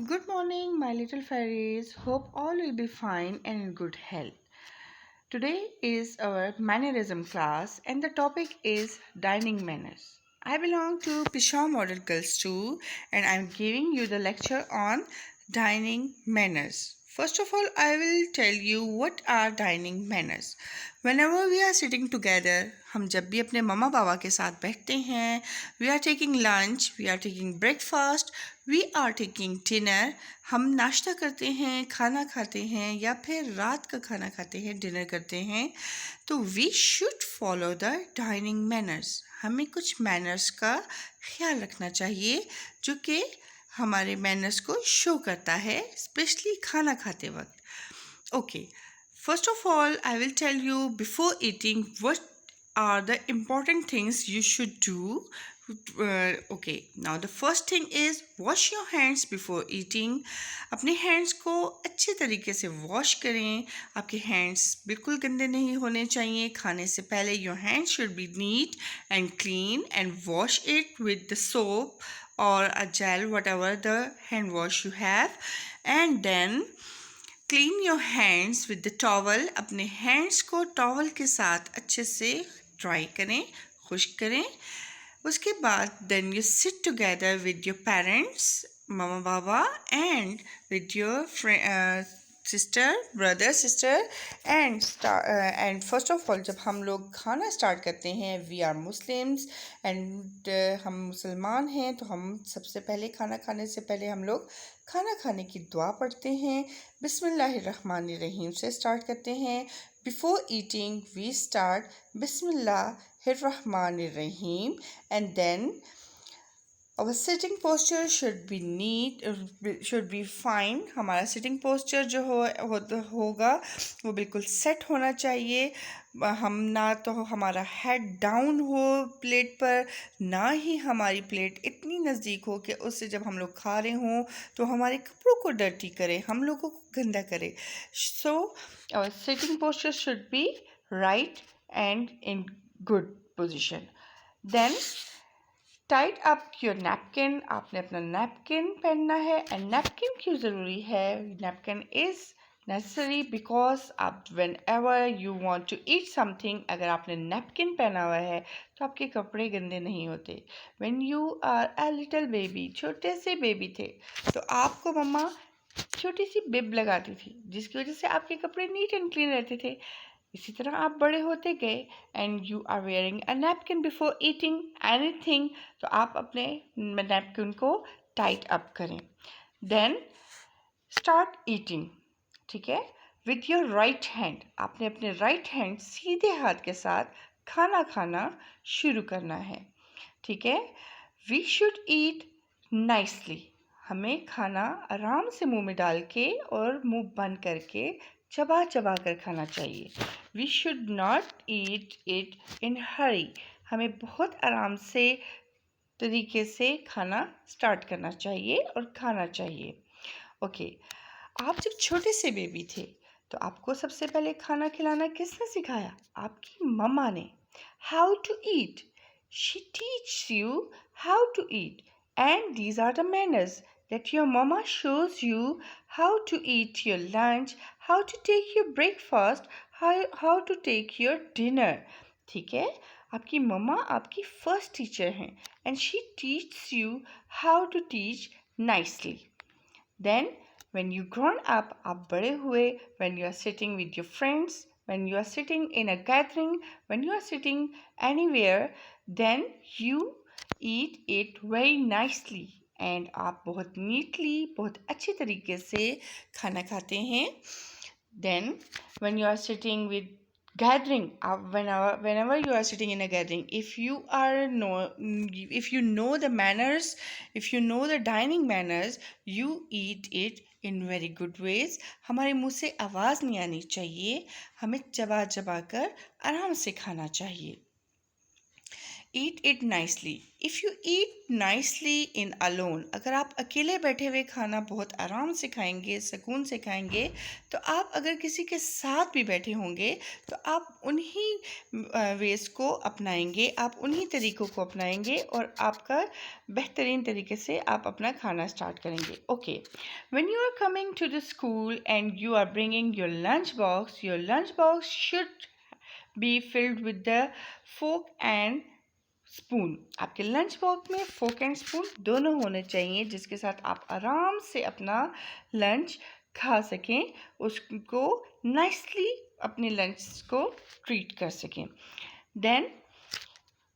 Good morning, my little fairies. Hope all will be fine and in good health. Today is our mannerism class, and the topic is dining manners. I belong to Pishon Model Girls 2, and I'm giving you the lecture on dining manners. First of all, I will tell you what are dining manners. Whenever we are sitting together, हम जब भी अपने मम्मा पापा के साथ बैठते हैं, we are taking lunch, we are taking breakfast, we are taking dinner, हम नाश्ता करते हैं, खाना खाते हैं या फिर रात का खाना खाते हैं, डिनर करते हैं, तो we should follow the dining manners. हमें कुछ मैनर्स का ख्याल रखना चाहिए जो कि हमारे मैनर्स को शो करता है, स्पेशली खाना खाते वक्त. Okay, first of all, I will tell you before eating what are the important things you should do. Okay, now the first thing is wash your hands before eating. अपने hands को अच्छे तरीके से wash करें. आपके hands बिल्कुल गंदे नहीं होने चाहिए. खाने से पहले your hands should be neat and clean and wash it with the soap or a gel, whatever the hand wash you have. And then clean your hands with the towel. अपने hands को towel के साथ अच्छे से dry करें, खुश्क करें. उसके बाद then you sit together with your parents, mama बाबा, and with your sister, brother, sister, and first of all जब हम लोग खाना स्टार्ट करते हैं, वी आर मुस्लिम्स एंड हम मुसलमान हैं, तो हम सबसे पहले खाना खाने से पहले हम लोग खाना खाने की दुआ पढ़ते हैं. बिस्मिल्लाहिर्रहमानिर्रहीम से स्टार्ट करते हैं. बिफोर ईटिंग वी स्टार्ट बिस्मिल्लाहिर्रहमानिर्रहीम and then our sitting posture should be neat, should be fine. हमारा sitting posture जो होगा वो बिल्कुल set होना चाहिए. हम ना तो हमारा head down हो प्लेट पर, ना ही हमारी प्लेट इतनी नज़दीक हो कि उससे जब हम लोग खा रहे हों तो हमारे कपड़ों को डर्टी करे, हम लोगों को गंदा करे. So our sitting posture should be right and in good position. Then tight up your napkin. आपने अपना नैपकिन पहनना है. एंड नैपकिन क्यों ज़रूरी है? नैपकिन इज़ नेसेसरी बिकॉज आप whenever you want to eat something, अगर आपने नैपकिन पहना हुआ है तो आपके कपड़े गंदे नहीं होते. When you are a little baby, छोटे से बेबी थे, तो आपको मम्मा छोटी सी बिब लगाती थी जिसकी वजह से आपके कपड़े नीट एंड क्लीन रहते थे. इसी तरह आप बड़े होते गए and you are wearing a napkin before eating anything, तो आप अपने नैपकिन को टाइट अप करें. Then start eating. ठीक है, विथ योर राइट हैंड. आपने अपने राइट हैंड सीधे हाथ के साथ खाना खाना शुरू करना है. ठीक है, वी शुड ईट नाइसली. हमें खाना आराम से मुंह में डाल के और मुंह बंद करके चबा चबा कर खाना चाहिए. We should not eat it in hurry. हमें बहुत आराम से तरीके से खाना स्टार्ट करना चाहिए और खाना चाहिए. ओके, आप जब छोटे से बेबी थे तो आपको सबसे पहले खाना खिलाना किसने सिखाया? आपकी मम्मा ने. How to eat. She teach you how to eat, and these are the manners that your mama shows you: how to eat your lunch, how to take your breakfast, how to take your dinner. ठीक है, आपकी मम्मा आपकी first teacher हैं and she teaches you how to teach nicely. Then when you grown up, आप बड़े हुए, when you are sitting with your friends, when you are sitting in a gathering, when you are sitting anywhere, then you eat it very nicely. And आप बहुत neatly, बहुत अच्छे तरीके से खाना खाते हैं. Then when you are sitting with gathering, whenever you are sitting in a gathering, if you know the manners, if you know the dining manners, you eat it in very good ways. हमारे मुंह से आवाज़ नहीं आनी चाहिए, हमें चबा चबा कर आराम से खाना चाहिए. Eat it nicely. If you eat nicely in alone, अगर आप अकेले बैठे हुए खाना बहुत आराम से खाएंगे, सुकून से खाएंगे, तो आप अगर किसी के साथ भी बैठे होंगे तो आप उन्हीं वेज को अपनाएंगे, आप उन्हीं तरीक़ों को अपनाएंगे और आपका बेहतरीन तरीके से आप अपना खाना स्टार्ट करेंगे। Okay, when you are coming to the school and you are bringing your lunch box should be filled with the fork and spoon. आपके लंच बॉक्स में फोक एंड स्पून दोनों होने चाहिए, जिसके साथ आप आराम से अपना लंच खा सकें, उसको नाइसली अपने लंच को ट्रीट कर सकें। Then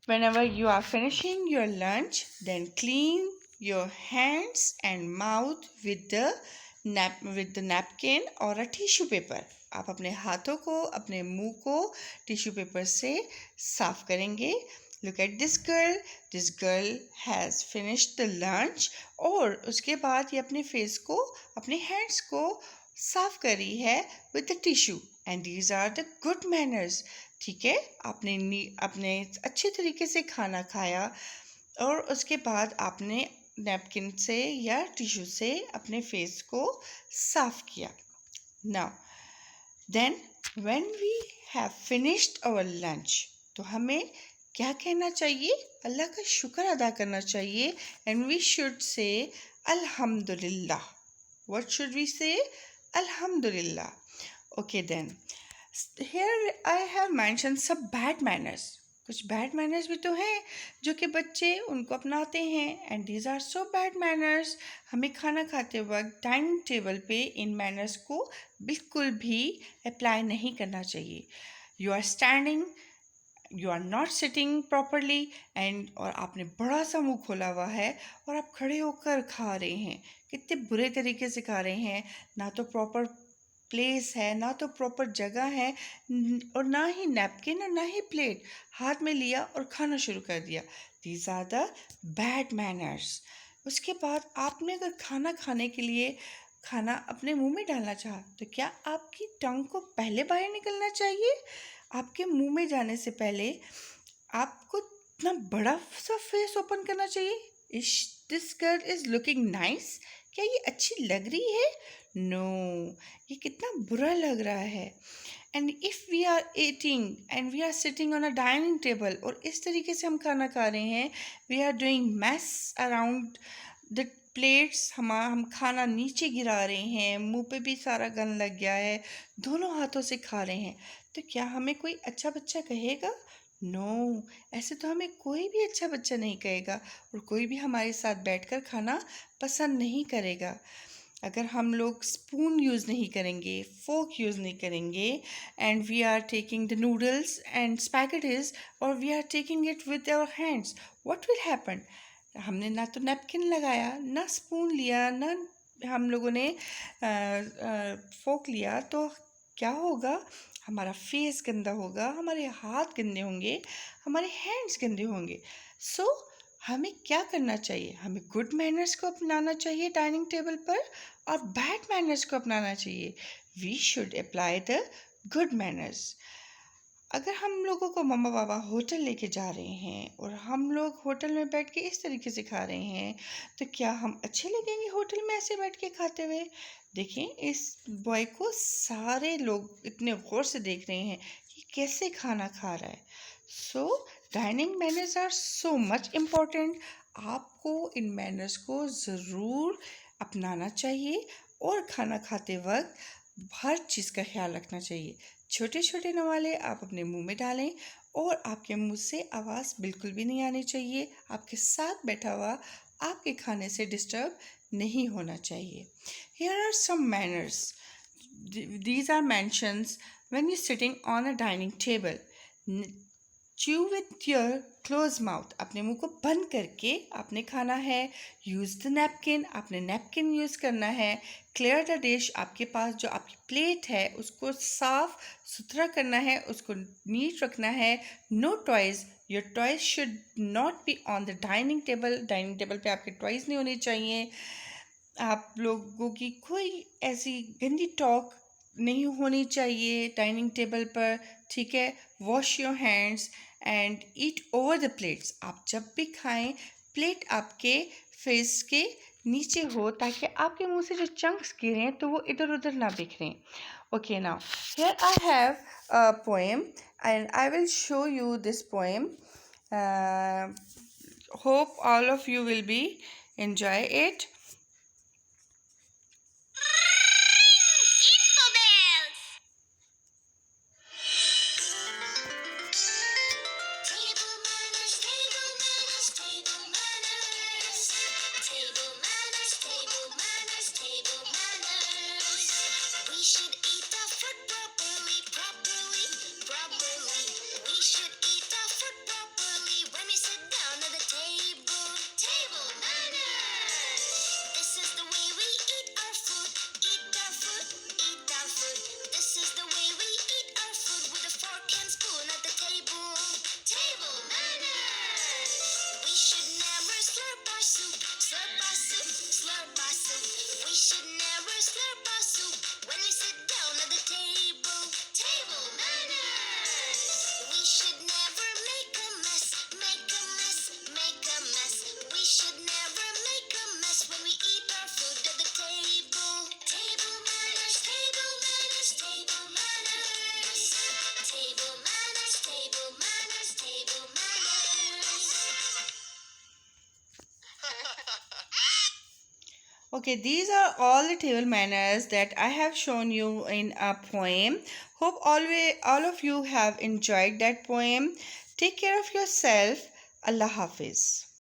whenever you are finishing your lunch, then clean your hands and mouth with the napkin or a tissue paper। आप अपने हाथों को, अपने मुंह को टिश्यू पेपर से साफ करेंगे। Look at this girl has finished the lunch. और उसके बाद ये अपने फेस को, अपने हैंड्स को साफ कर रही है with the tissue, and these are the good manners. ठीक है, आपने अच्छे तरीके से खाना खाया और उसके बाद आपने नैपकिन से या टिश्यू से अपने फेस को साफ किया। Now then when we have finished our lunch, तो हमें क्या कहना चाहिए? अल्लाह का शुक्र अदा करना चाहिए, एंड वी शुड से अल्हम्दुलिल्लाह। What should we say? अल्हम्दुलिल्लाह। Okay, then here I have mentioned some bad manners। कुछ बैड मैनर्स भी तो हैं जो कि बच्चे उनको अपनाते हैं, and these are so bad manners. हमें खाना खाते वक्त डाइनिंग टेबल पे इन मैनर्स को बिल्कुल भी अप्लाई नहीं करना चाहिए। You are standing, you are not sitting properly, and और आपने बड़ा सा मुंह खोला हुआ है और आप खड़े होकर खा रहे हैं। कितने बुरे तरीके से खा रहे हैं, ना तो प्रॉपर प्लेस है, ना तो प्रॉपर जगह है, और ना ही नैपकिन और ना ही प्लेट। हाथ में लिया और खाना शुरू कर दिया। These are the bad manners. उसके बाद आपने अगर खाना खाने के लिए खाना अपने मुंह में डालना चाहा, तो क्या आपकी टंग को पहले बाहर निकलना चाहिए? आपके मुंह में जाने से पहले आपको इतना बड़ा सा फेस ओपन करना चाहिए? This girl is looking nice, क्या ये अच्छी लग रही है? नो, ये कितना बुरा लग रहा है। And if we are eating and we are sitting on a dining table, और इस तरीके से हम खाना खा रहे हैं, we are doing mess around the plates, हम खाना नीचे गिरा रहे हैं, मुंह पे भी सारा गंद लग गया है, दोनों हाथों से खा रहे हैं, तो क्या हमें कोई अच्छा बच्चा कहेगा? नो, ऐसे तो हमें कोई भी अच्छा बच्चा नहीं कहेगा, और कोई भी हमारे साथ बैठकर खाना पसंद नहीं करेगा। अगर हम लोग स्पून यूज़ नहीं करेंगे, फोक यूज़ नहीं करेंगे, and we are taking the noodles and spaghettis, और we are taking it with our hands, what will happen? हमने ना तो नैपकिन लगाया, ना स्पून लिया, ना हम लोगों ने फोक लिया, तो क्या होगा? हमारा फेस गंदा होगा, हमारे हाथ गंदे होंगे, हमारे हैंड्स गंदे होंगे। सो हमें क्या करना चाहिए? हमें गुड मैनर्स को अपनाना चाहिए डाइनिंग टेबल पर, और बैड मैनर्स को अपनाना चाहिए। We should apply the good manners. अगर हम लोगों को मम्मा पापा होटल लेके जा रहे हैं और हम लोग होटल में बैठ के इस तरीके से खा रहे हैं, तो क्या हम अच्छे लगेंगे होटल में ऐसे बैठ के खाते हुए? देखें, इस बॉय को सारे लोग इतने गौर से देख रहे हैं कि कैसे खाना खा रहा है। So dining manners are so much important. आपको इन मैनर्स को ज़रूर अपनाना चाहिए, और खाना खाते वक्त हर चीज़ का ख्याल रखना चाहिए। छोटे छोटे नवाले आप अपने मुंह में डालें, और आपके मुंह से आवाज़ बिल्कुल भी नहीं आनी चाहिए। आपके साथ बैठा हुआ आपके खाने से डिस्टर्ब नहीं होना चाहिए। Here are some manners. These are mentions when you're sitting on a dining table. Chew with your closed mouth। अपने मुंह को बंद करके आपने खाना है। यूज़ द नैपकिन, आपने नैपकिन यूज़ करना है। क्लियर द डिश, आपके पास जो आपकी प्लेट है उसको साफ सुथरा करना है, उसको नीट रखना है। No toys, your toys should not be on the dining table. Dining table पे आपके टॉयज़ नहीं होने चाहिए। आप लोगों की कोई ऐसी गंदी टॉक नहीं होनी चाहिए डाइनिंग टेबल पर। ठीक है, wash your hands and eat over the plates. आप जब भी खाएं प्लेट आपके फेस के नीचे हो ताकि आपके मुंह से जो चंक्स गिरें तो वो इधर उधर ना बिखरें. Okay, now here I have a poem and I will show you this poem. Uh, Hope all of you will be enjoy it. Okay, these are all the table manners that I have shown you in a poem. Hope all of you have enjoyed that poem. Take care of yourself. Allah Hafiz.